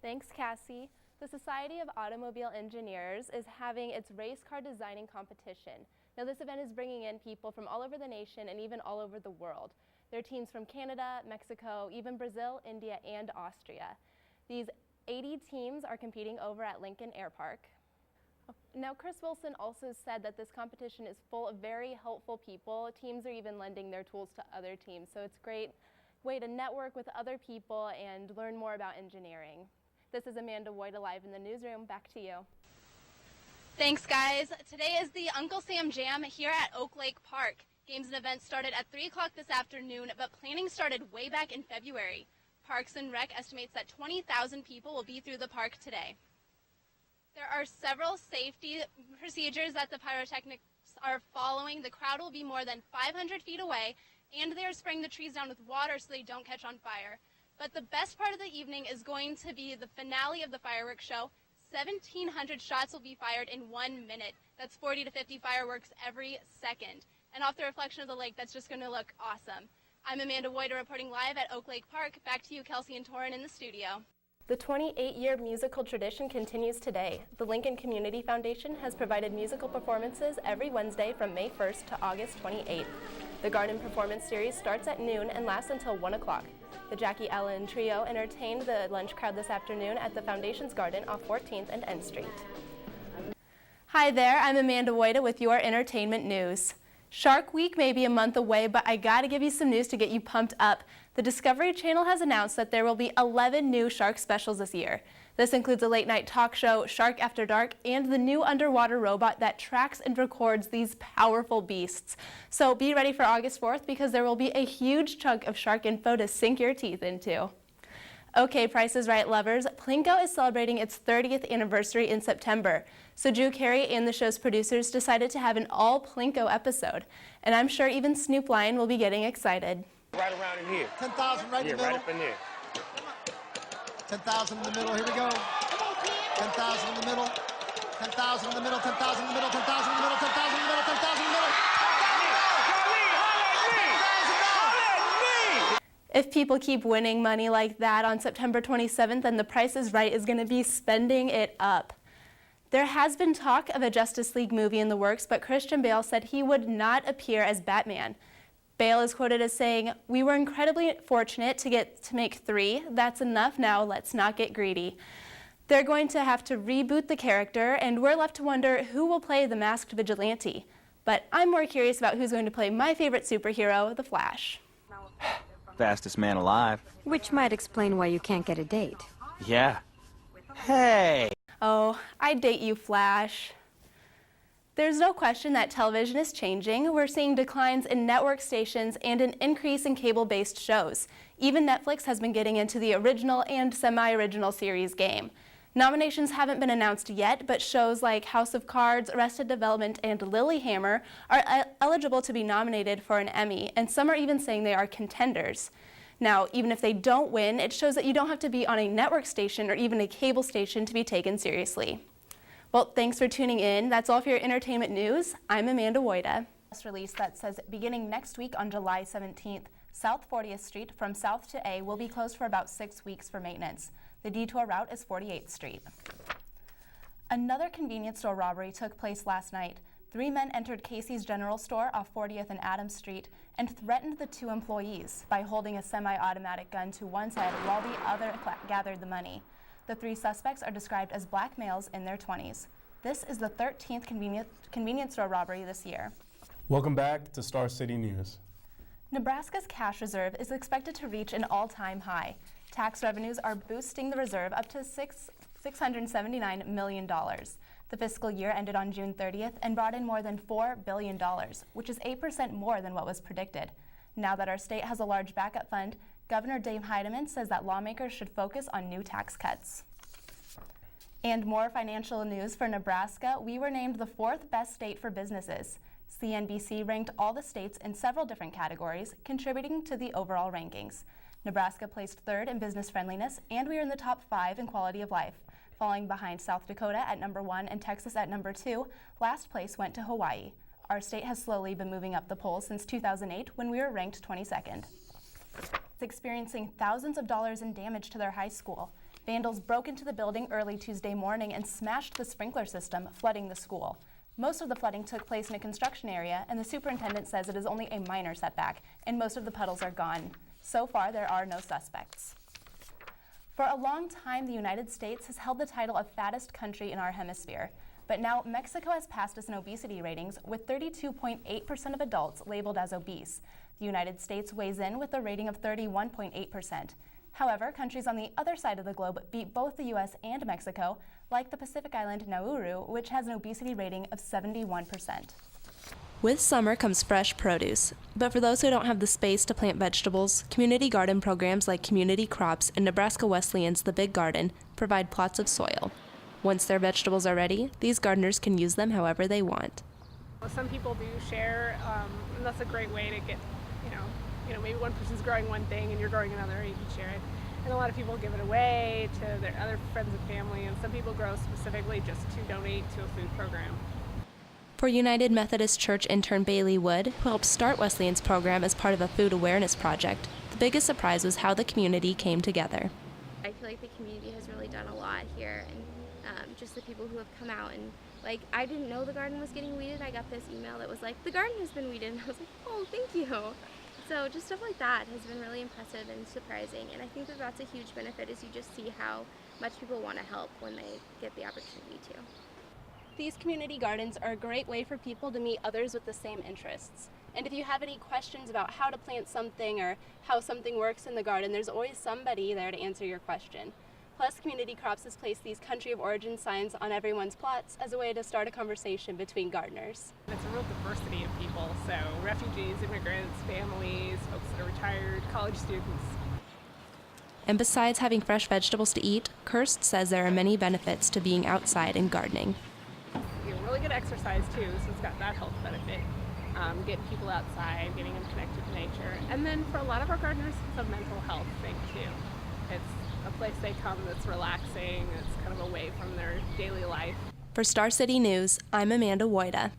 Thanks, Cassie. The Society of Automobile Engineers is having its race car designing competition. Now, this event is bringing in people from all over the nation and even all over the world. There are teams from Canada, Mexico, even Brazil, India, and Austria. These 80 teams are competing over at Lincoln Air Park. Now, Chris Wilson also said that this competition is full of very helpful people. Teams are even lending their tools to other teams, so it's a great way to network with other people and learn more about engineering. This is Amanda Woita live in the newsroom. Back to you. Thanks, guys. Today is the Uncle Sam Jam here at Oak Lake Park. Games and events started at 3 o'clock this afternoon, but planning started way back in February. Parks and Rec estimates that 20,000 people will be through the park today. There are several safety procedures that the pyrotechnics are following. The crowd will be more than 500 feet away, and they are spraying the trees down with water so they don't catch on fire. But the best part of the evening is going to be the finale of the fireworks show. 1,700 shots will be fired in 1 minute. That's 40 to 50 fireworks every second. And off the reflection of the lake, that's just going to look awesome. I'm Amanda Woita reporting live at Oak Lake Park. Back to you, Kelsey and Torin in the studio. The 28-year musical tradition continues today. The Lincoln Community Foundation has provided musical performances every Wednesday from May 1st to August 28th. The Garden Performance Series starts at noon and lasts until 1 o'clock. The Jackie Allen Trio entertained the lunch crowd this afternoon at the Foundation's Garden off 14th and N Street. Hi there, I'm Amanda Woita with your entertainment news. Shark Week may be a month away, but I gotta give you some news to get you pumped up. The Discovery Channel has announced that there will be 11 new shark specials this year. This includes a late-night talk show, Shark After Dark, and the new underwater robot that tracks and records these powerful beasts. So be ready for August 4th because there will be a huge chunk of shark info to sink your teeth into. Okay, Price is Right lovers, Plinko is celebrating its 30th anniversary in September. So Drew Carey and the show's producers decided to have an all-Plinko episode. And I'm sure even Snoop Lion will be getting excited. Right around in here. 10,000 right in the middle. Right up in there. 10,000 in the middle, here we go. 10,000 in the middle. 10,000 in the middle, 10,000 in the middle, 10,000 in the middle, 10,000 in the middle, 10,000 in the middle. If people keep winning money like that on September 27th, then the Price is Right is going to be spending it up. There has been talk of a Justice League movie in the works, but Christian Bale said he would not appear as Batman. Bale is quoted as saying, "We were incredibly fortunate to get to make 3. That's enough now, let's not get greedy." They're going to have to reboot the character, and we're left to wonder who will play the masked vigilante. But I'm more curious about who's going to play my favorite superhero, The Flash. Fastest man alive. Which might explain why you can't get a date. Yeah. Hey! Oh, I'd date you, Flash. There's no question that television is changing. We're seeing declines in network stations and an increase in cable-based shows. Even Netflix has been getting into the original and semi-original series game. Nominations haven't been announced yet, but shows like House of Cards, Arrested Development, and Lilyhammer are eligible to be nominated for an Emmy, and some are even saying they are contenders. Now, even if they don't win, it shows that you don't have to be on a network station or even a cable station to be taken seriously. Well, thanks for tuning in. That's all for your entertainment news. I'm Amanda Woita. Press release that says beginning next week on July 17th, South 40th Street from South to A will be closed for about 6 weeks for maintenance. The detour route is 48th Street. Another convenience store robbery took place last night. 3 men entered Casey's General Store off 40th and Adams Street and threatened the 2 employees by holding a semi-automatic gun to one's head while the other gathered the money. The 3 suspects are described as black males in their 20s. This is the 13th convenience store robbery this year. Welcome back to Star City News. Nebraska's cash reserve is expected to reach an all-time high. Tax revenues are boosting the reserve up to $679 million. The fiscal year ended on June 30th and brought in more than $4 billion, which is 8% more than what was predicted. Now that our state has a large backup fund, Governor Dave Heidemann says that lawmakers should focus on new tax cuts. And more financial news for Nebraska. We were named the 4th best state for businesses. CNBC ranked all the states in several different categories, contributing to the overall rankings. Nebraska placed 3rd in business friendliness, and we are in the top 5 in quality of life. Falling behind South Dakota at number 1 and Texas at number 2, last place went to Hawaii. Our state has slowly been moving up the polls since 2008 when we were ranked 22nd. It's experiencing thousands of dollars in damage to their high school. Vandals broke into the building early Tuesday morning and smashed the sprinkler system, flooding the school. Most of the flooding took place in a construction area, and the superintendent says it is only a minor setback, and most of the puddles are gone. So far, there are no suspects. For a long time, the United States has held the title of fattest country in our hemisphere. But now Mexico has passed us in obesity ratings, with 32.8% of adults labeled as obese. The United States weighs in with a rating of 31.8%. However, countries on the other side of the globe beat both the U.S. and Mexico, like the Pacific island Nauru, which has an obesity rating of 71%. With summer comes fresh produce. But for those who don't have the space to plant vegetables, community garden programs like Community Crops and Nebraska Wesleyan's The Big Garden provide plots of soil. Once their vegetables are ready, these gardeners can use them however they want. Some people do share, and that's a great way to get, maybe one person's growing one thing and you're growing another, you can share it. And a lot of people give it away to their other friends and family, and some people grow specifically just to donate to a food program. For United Methodist Church intern Bailey Wood, who helped start Wesleyan's program as part of a food awareness project, the biggest surprise was how the community came together. I feel like the community has really done a lot here, and just the people who have come out, and I didn't know the garden was getting weeded. I got this email that was like, the garden has been weeded, and I was like, oh, thank you. So just stuff like that has been really impressive and surprising, and I think that that's a huge benefit, is you just see how much people want to help when they get the opportunity to. These community gardens are a great way for people to meet others with the same interests. And if you have any questions about how to plant something or how something works in the garden, there's always somebody there to answer your question. Plus, Community Crops has placed these country of origin signs on everyone's plots as a way to start a conversation between gardeners. It's a real diversity of people, so refugees, immigrants, families, folks that are retired, college students. And besides having fresh vegetables to eat, Kirst says there are many benefits to being outside and gardening. You get really good exercise too, so it's got that health benefit. Getting people outside, getting them connected to nature. And then for a lot of our gardeners, it's a mental health thing too. It's a place they come that's relaxing, it's kind of away from their daily life. For Star City News, I'm Amanda Woita.